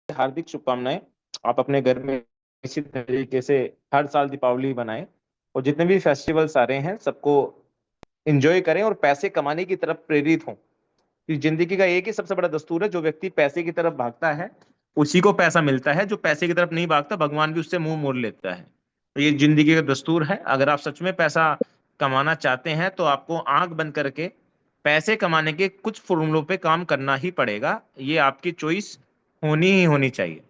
हार्दिक शुभकामनाएं। आप अपने घर में इसी तरीके से हर साल दीपावली बनाएं और जितने भी फेस्टिवल्स आ रहे हैं सबको एंजॉय करें और पैसे कमाने की तरफ प्रेरित हों। कि जिंदगी का एक ही सबसे बड़ा दस्तूर है, जो व्यक्ति पैसे की तरफ भागता है उसी को पैसा मिलता है, जो पैसे की तरफ नहीं भागता भगवान भी उससे मुंह मोड़ लेता है। तो ये जिंदगी का दस्तूर है। अगर आप सच में पैसा कमाना चाहते हैं तो आपको आंख बंद करके पैसे कमाने के कुछ फॉर्मूलों पे काम करना ही पड़ेगा। ये आपकी चॉइस होनी ही होनी चाहिए।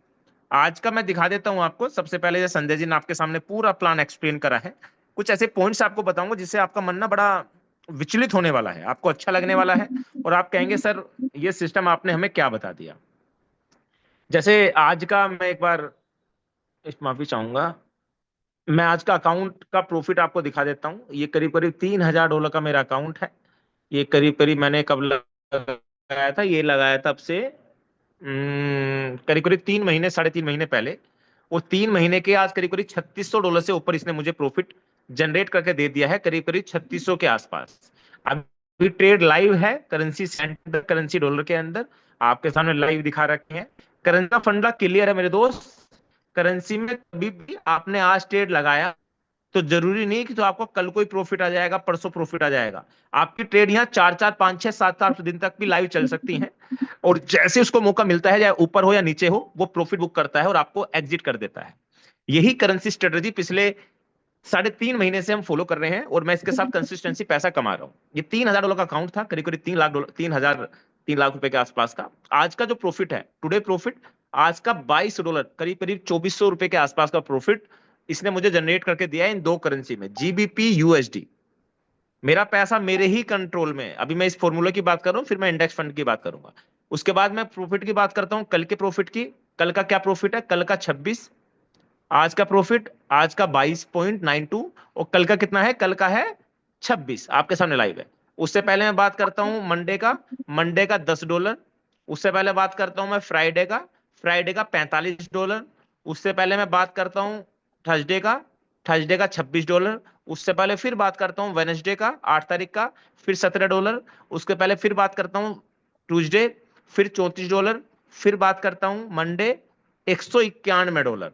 आज का मैं दिखा देता हूं आपको। सबसे पहले जैसे संजय जी ने आपके सामने पूरा प्लान एक्सप्लेन करा है, कुछ ऐसे पॉइंट्स आपको बताऊंगा जिससे आपका मन ना बड़ा विचलित होने वाला है, आपको अच्छा लगने वाला है और आप कहेंगे सर ये सिस्टम आपने हमें क्या बता दिया। जैसे आज का मैं एक बार इस माफी चाहूंगा, मैं आज का अकाउंट का प्रॉफिट आपको दिखा देता हूँ। ये करीब करीब $3000 का मेरा अकाउंट है। ये करीब करीब मैंने कब लगाया था, ये लगाया था अब से करीब करीब 3 महीने 3.5 महीने पहले। वो 3 महीने के आज करीब करीब $3600 से ऊपर इसने मुझे प्रॉफिट जनरेट करके दे दिया है, करीब करीब 3600 के आसपास। अभी ट्रेड लाइव है करेंसी सेंटर, करेंसी डॉलर के अंदर आपके सामने लाइव दिखा रखे हैं। करेंसी का फंडा क्लियर है मेरे दोस्त। करेंसी में कभी भी आपने आज ट्रेड लगाया तो जरूरी नहीं कि तो आपको कल कोई प्रॉफिट आ जाएगा, परसों प्रॉफिट आ जाएगा। आपकी ट्रेड यहाँ 4 4 5 6 7 8 दिन तक भी लाइव चल सकती है और जैसे उसको मौका मिलता है, चाहे ऊपर हो या नीचे हो, वो प्रॉफिट बुक करता है और आपको एग्जिट कर देता है। यही करेंसी स्ट्रेटेजी पिछले 3.5 महीने से हम फॉलो कर रहे हैं और मैं इसके साथ कंसिस्टेंसी पैसा कमा रहा हूँ। ये $3000 का अकाउंट था, करीब करीब $3 लाख, 3 लाख रुपए के आसपास का। आज का जो प्रॉफिट है, टुडे प्रॉफिट, आज का $22, करीब करीब ₹2400 के आसपास का प्रॉफिट इसने मुझे जनरेट करके दिया है इन दो करेंसी में, जीबीपी यूएसडी। मेरा पैसा मेरे ही कंट्रोल में है। अभी मैं इस फॉर्मूले की बात कर रहा हूं, फिर मैं इंडेक्स फंड की बात करूंगा। उसके बाद मैं प्रॉफिट की बात करता हूं, कल के प्रॉफिट की। कल का क्या प्रॉफिट है? कल का 26। आज का प्रॉफिट आज का 22.92। और कल का कितना है? कल का है 26, आपके सामने लाइव है। उससे पहले मैं बात करता हूं मंडे का। मंडे का $10। उससे पहले बात करता हूं मैं फ्राइडे का। फ्राइडे का $45। उससे पहले मैं बात करता हूं थर्सडे का। थर्सडे का $26। उससे पहले फिर बात करता हूं वेनसडे का, 8 तारीख का, फिर $17। उसके पहले फिर बात करता हूं ट्यूसडे, फिर $34। फिर बात करता हूं मंडे, $191।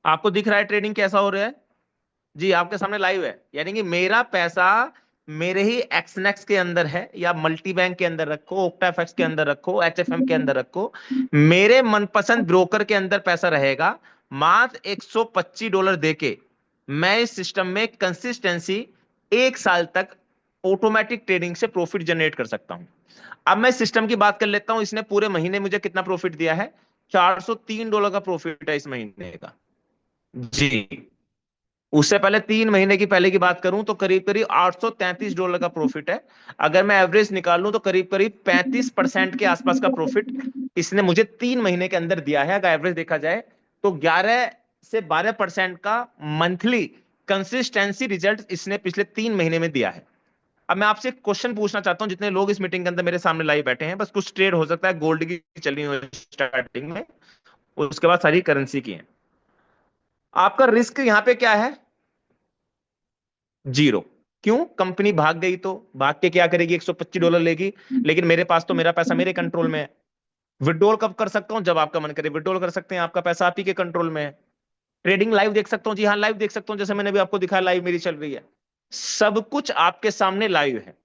आपको दिख रहा है ट्रेडिंग कैसा हो रहा है? जी, आपके सामने लाइव है। यानी कि मेरा पैसा मेरे ही एक्सनेक्स के अंदर है, या मल्टी बैंक के अंदर रखो, ओक्टाफेक्स के अंदर रखो, एचएफएम के अंदर रखो, मेरे मनपसंद ब्रोकर के अंदर पैसा रहेगा। मात्र $125 देके मैं इस सिस्टम में कंसिस्टेंसी 1 साल तक ऑटोमेटिक ट्रेडिंग से प्रॉफिट जनरेट कर सकता हूं। अब मैं सिस्टम की बात कर लेता हूं। इसने पूरे महीने मुझे कितना प्रॉफिट दिया है? $403 का प्रॉफिट है इस महीने का। जी, उससे पहले 3 महीने की पहले की बात करूं तो करीब करीब $833 का प्रॉफिट है। अगर मैं एवरेज निकाल लूं तो करीब करीब 35% के आसपास का प्रॉफिट इसने मुझे 3 महीने के अंदर दिया है। अगर एवरेज देखा जाए तो 11 से 12% का मंथली कंसिस्टेंसी रिजल्ट इसने पिछले 3 महीने में दिया है। अब मैं आपसे एक क्वेश्चन पूछना चाहता हूं, जितने लोग इस मीटिंग के अंदर मेरे सामने लाइव बैठे हैं, बस कुछ ट्रेड हो सकता है गोल्ड की चलनी हो स्टार्टिंग में, उसके बाद सारी करेंसी की है। आपका रिस्क यहां पे क्या है? जीरो। क्यों? कंपनी भाग गई तो भाग के क्या करेगी? $125 लेगी, लेकिन मेरे पास तो मेरा पैसा मेरे कंट्रोल में है। विड्रॉल कब कर सकता हूं? जब आपका मन करे विड्रॉल कर सकते हैं, आपका पैसा आप ही के कंट्रोल में है। ट्रेडिंग लाइव देख सकता हूं? जी हाँ, लाइव देख सकता हूं, जैसे मैंने भी आपको दिखाया लाइव मेरी चल रही है। सब कुछ आपके सामने लाइव है।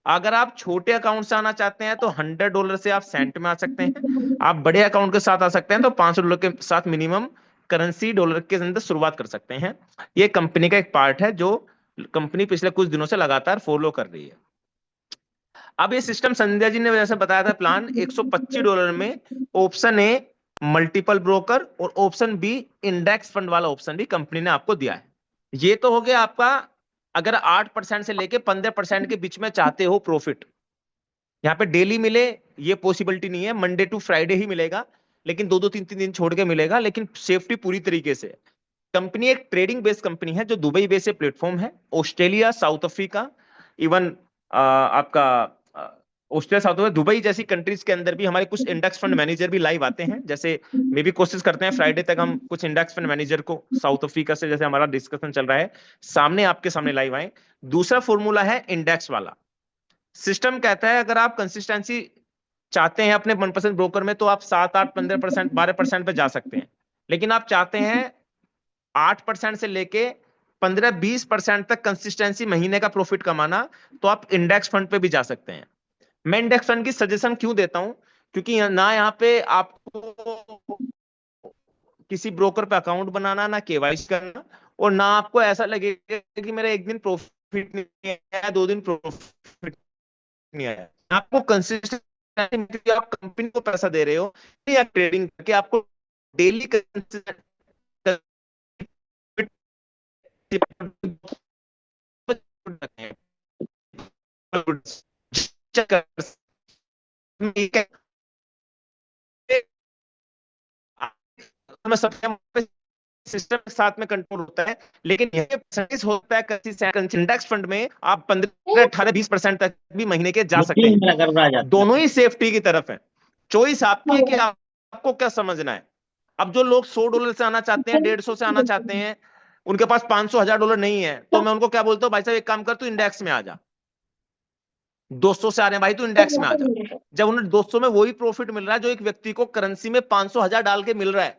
अगर आप छोटे अकाउंट से आना चाहते हैं तो $100 से आप सेंट में आ सकते हैं। आप बड़े अकाउंट के साथ आ सकते हैं तो $500 के साथ मिनिमम करेंसी डॉलर के अंदर शुरुआत कर सकते हैं। ये कंपनी का एक पार्ट है जो कंपनी पिछले कुछ दिनों से लगातार फॉलो कर रही है। अब ये सिस्टम संध्या जी ने जैसे बताया था, प्लान $125 में ऑप्शन ए मल्टीपल ब्रोकर और ऑप्शन बी इंडेक्स फंड वाला ऑप्शन भी कंपनी ने आपको दिया है। ये तो हो गया आपका। अगर 8% से लेके 15% के बीच में चाहते हो प्रॉफिट, यहाँ पे डेली मिले ये पॉसिबिलिटी नहीं है, मंडे टू फ्राइडे ही मिलेगा, लेकिन दो दो तीन तीन दिन छोड़ के मिलेगा, लेकिन सेफ्टी पूरी तरीके से। कंपनी एक ट्रेडिंग बेस्ड कंपनी है जो दुबई बेस्ड प्लेटफॉर्म है। ऑस्ट्रेलिया, साउथ अफ्रीका, इवन आपका ऑस्ट्रेलिया, साउथ अफ्रीका, दुबई जैसी कंट्रीज के अंदर भी हमारे कुछ इंडेक्स फंड मैनेजर भी लाइव आते हैं। जैसे मे भी कोशिश करते हैं फ्राइडे तक हम कुछ इंडेक्स फंड मैनेजर को साउथ अफ्रीका से, जैसे हमारा डिस्कशन चल रहा है, सामने आपके सामने लाइव आए। दूसरा फॉर्मूला है इंडेक्स वाला। सिस्टम कहता है अगर आप कंसिस्टेंसी चाहते हैं अपने मनपसंद ब्रोकर में, तो आप 7-8, 15%, 12% पे जा सकते हैं। लेकिन आप चाहते हैं 8% से लेके 15-20% तक कंसिस्टेंसी महीने का प्रॉफिट कमाना, तो आप इंडेक्स फंड पे भी जा सकते हैं। मैं इंडेक्स फंड की सजेशन क्यों देता हूं? क्योंकि ना यहाँ पे आपको किसी ब्रोकर पे अकाउंट बनाना, ना केवाईसी करना, और ना आपको ऐसा लगेगा कि मेरा एक दिन प्रॉफिट नहीं आया, 2 दिन प्रॉफिट नहीं आया। आपको कंसिस्टेंट, आप कंपनी को पैसा दे रहे हो या ट्रेडिंग करके आपको डेली मैं सबसे सिस्टम के साथ में कंट्रोल होता है, लेकिन यह परसेंटेज होता है कंसिस्टेंट इंडेक्स फंड में। आप 15, 18, 20% तक भी महीने के जा सकते हैं। दोनों ही सेफ्टी की तरफ है। चॉइस आपकी है कि आपको क्या समझना है। अब जो लोग $100 से आना चाहते हैं, 150 से आना चाहते हैं, उनके पास 500, $1000 नहीं है, तो मैं उनको क्या बोलता हूँ, भाई साहब एक काम कर, तू इंडेक्स में आ जा। 200 से आ रहे हैं भाई, तू इंडेक्स में आ जा। जब उन्हें 200 में वही प्रॉफिट मिल रहा है जो एक व्यक्ति को करेंसी में 500, 1000 डाल के मिल रहा है,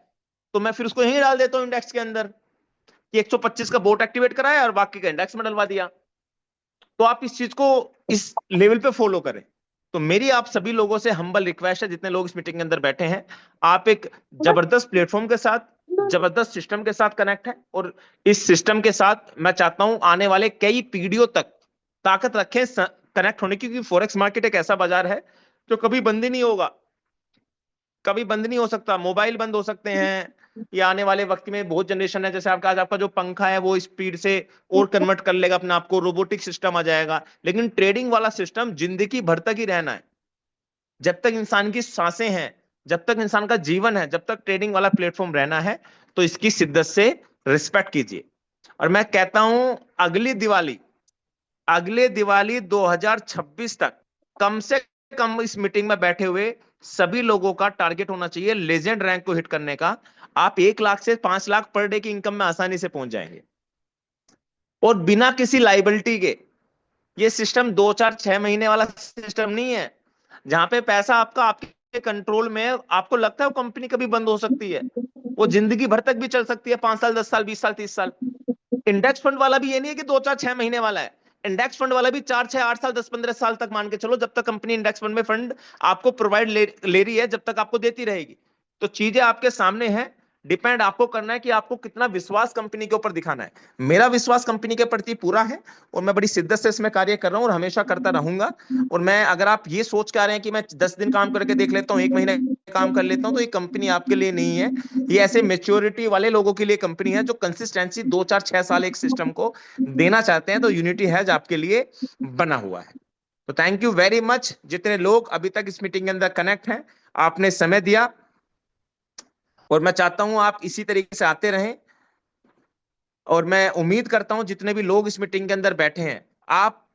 तो मैं फिर उसको यही डाल देता हूं इंडेक्स के अंदर कि 125 का बोट एक्टिवेट कराया और बाकी का इंडेक्स में डलवा दिया। तो आप इस चीज को इस लेवल पे फॉलो करें। तो मेरी आप सभी लोगों से हम्बल रिक्वेस्ट है, जितने लोग इस मीटिंग के अंदर बैठे हैं, आप एक जबरदस्त प्लेटफॉर्म के साथ, जबरदस्त सिस्टम के साथ कनेक्ट है, और इस सिस्टम के साथ मैं चाहता हूं आने वाले कई पीढ़ियों तक ताकत रखें कनेक्ट होने की, क्योंकि फॉरेक्स मार्केट एक ऐसा बाजार है जो कभी बंद ही नहीं होगा, कभी बंद नहीं हो सकता। मोबाइल बंद हो सकते हैं, या आने वाले वक्त में बहुत जनरेशन है, जैसे आपका आज आपका जो पंखा है वो स्पीड से और कन्वर्ट कर लेगा अपने आप को, रोबोटिक सिस्टम आ जाएगा, लेकिन ट्रेडिंग वाला सिस्टम जिंदगी भर तक ही रहना है। जब तक इंसान की सांसें हैं, जब तक इंसान का जीवन है, जब तक ट्रेडिंग वाला प्लेटफॉर्म रहना है, तो इसकी शिद्दत से रिस्पेक्ट कीजिए। और मैं कहता हूं अगले दिवाली 2026 तक कम से कम इस मीटिंग में बैठे हुए सभी लोगों का टारगेट होना चाहिए लेजेंड रैंक को हिट करने का। आप 1 लाख से 5 लाख पर डे की इनकम में आसानी से पहुंच जाएंगे, और बिना किसी लाइबिलिटी के। ये सिस्टम 2, 4, 6 महीने वाला सिस्टम नहीं है, जहां पे पैसा आपका आपके कंट्रोल में है। आपको लगता है वो कंपनी कभी बंद हो सकती है? वो जिंदगी भर तक भी चल सकती है, 5 साल, 10 साल, 20 साल, 30 साल। इंडेक्स फंड वाला भी ये नहीं है कि 2, 4, 6 महीने वाला है। इंडेक्स फंड वाला भी 4, 6, 8 साल, 10, 15 साल तक मान के चलो, जब तक कंपनी इंडेक्स फंड में फंड आपको प्रोवाइड ले रही है, जब तक आपको देती रहेगी। तो चीजें आपके सामने हैं, डिपेंड आपको करना है कि आपको कितना विश्वास कंपनी के ऊपर दिखाना है। मेरा विश्वास कंपनी के प्रति पूरा है, और मैं बड़ी शिद्दत से इसमें कार्य कर रहा हूं और हमेशा करता रहूंगा। और मैं, अगर आप ये सोच के आ रहे हैं कि मैं 10 दिन काम करके देख लेता हूँ, 1 महीने काम कर लेता हूं, तो ये कंपनी आपके लिए नहीं है। ये ऐसे मेच्योरिटी वाले लोगों के लिए कंपनी है जो कंसिस्टेंसी 2, 4, 6 साल एक सिस्टम को देना चाहते हैं। तो यूनिटी हैज आपके लिए बना हुआ है। तो थैंक यू वेरी मच, जितने लोग अभी तक इस मीटिंग के अंदर कनेक्ट हैं, आपने समय दिया, और मैं चाहता हूं आप इसी तरीके से आते रहें। और मैं उम्मीद करता हूं जितने भी लोग इस मीटिंग के अंदर बैठे हैं, आप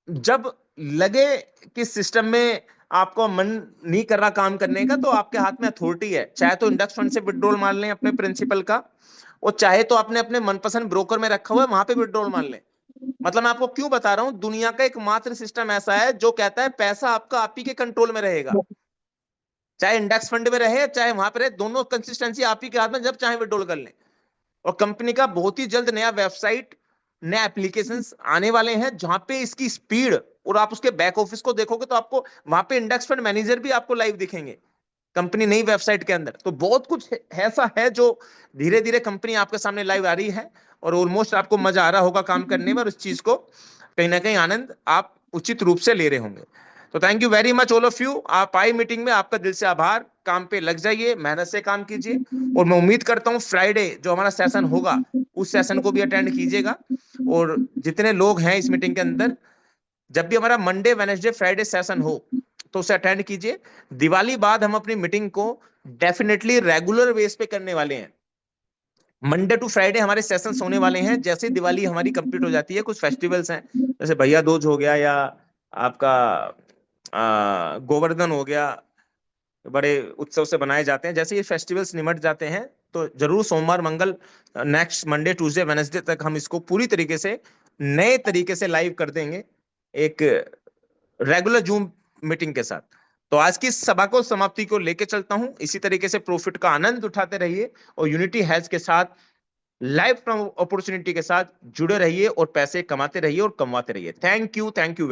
जब लगे कि सिस्टम में आपको मन नहीं कर रहा काम करने का, तो आपके हाथ में अथॉरिटी है। चाहे तो इंडेक्स फंड से विड्रॉल मान लें अपने प्रिंसिपल का, और चाहे तो आपने अपने मनपसंद ब्रोकर में रखा हुआ है वहां पे विड्रॉल मान लें। मतलब मैं आपको क्यों बता रहा हूं, दुनिया का एकमात्र सिस्टम ऐसा है जो कहता है पैसा आपका आप ही के कंट्रोल में रहेगा, चाहे इंडेक्स फंड में रहे चाहे वहां पर रहे, दोनों कंसिस्टेंसी आप ही के हाथ में, जब चाहे विड्रॉल कर लें। और कंपनी का बहुत ही जल्द नया वेबसाइट, नए एप्लीकेशंस आने वाले हैं, जहां पे इसकी स्पीड, और आप उसके बैक ऑफिस को देखोगे तो आपको वहां पे इंडेक्स फंड मैनेजर भी आपको लाइव दिखेंगे कंपनी नई वेबसाइट के अंदर। तो बहुत कुछ ऐसा है जो धीरे धीरे कंपनी आपके सामने लाइव आ रही है, और ऑलमोस्ट आपको मजा आ रहा होगा काम करने में, और इस चीज को कहीं ना कहीं आनंद आप उचित रूप से ले रहे होंगे। तो thank you very much all of you, आप आए मीटिंग में, आपका दिल से आभार। काम पे लग जाइए, मेहनत से काम कीजिए, और मैं उम्मीद करता हूँ फ्राइडे जो हमारा सेशन होगा, उस सेशन को भी अटेंड कीजिएगा। और जितने लोग हैं इस मीटिंग के अंदर, जब भी हमारा मंडे, वेनेसडे, फ्राइडे सेशन हो, तो उसे अटेंड कीजिए। दिवाली बाद हम अपनी मीटिंग को डेफिनेटली रेगुलर बेस पे करने वाले हैं। मंडे टू फ्राइडे हमारे सेशंस होने वाले हैं। जैसे दिवाली हमारी कंप्लीट हो जाती है, कुछ फेस्टिवल्स हैं, जैसे भैया दूज हो गया, या आपका गोवर्धन हो गया, बड़े उत्सव से बनाए जाते हैं। जैसे ये फेस्टिवल्स निमट जाते हैं, तो जरूर सोमवार, मंगल, नेक्स्ट मंडे, ट्यूसडे, वेनेसडे तक हम इसको पूरी तरीके से नए तरीके से लाइव कर देंगे, एक रेगुलर जूम मीटिंग के साथ। तो आज की इस सभा को समाप्ति को लेके चलता हूं। इसी तरीके से प्रॉफिट का आनंद उठाते रहिए और यूनिटी हेल्थ के साथ लाइफ अपॉर्चुनिटी के साथ जुड़े रहिए और पैसे कमाते रहिए और कमवाते रहिए। Thank you.